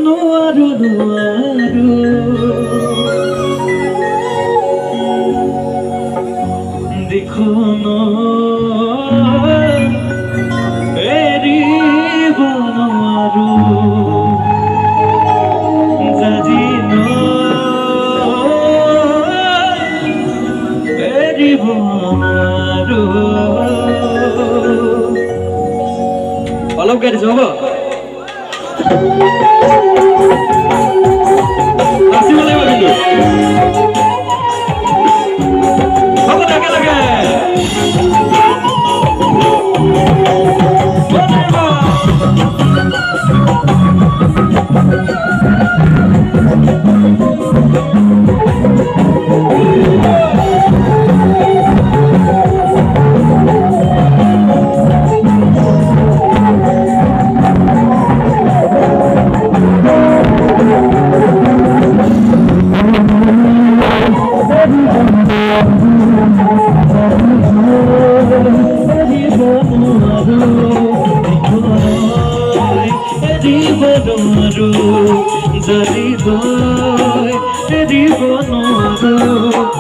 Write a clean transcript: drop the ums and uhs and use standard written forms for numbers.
নোৱাৰো নোৱাৰো দেখোন এৰিব নোৱাৰো জাজিন এৰিব নোৱাৰো অলপ গাড়ী যাব নাচিব লাগিব কিন্তু হ'ব লাগে লাগে যদি গৈ এৰিব নোৱাৰো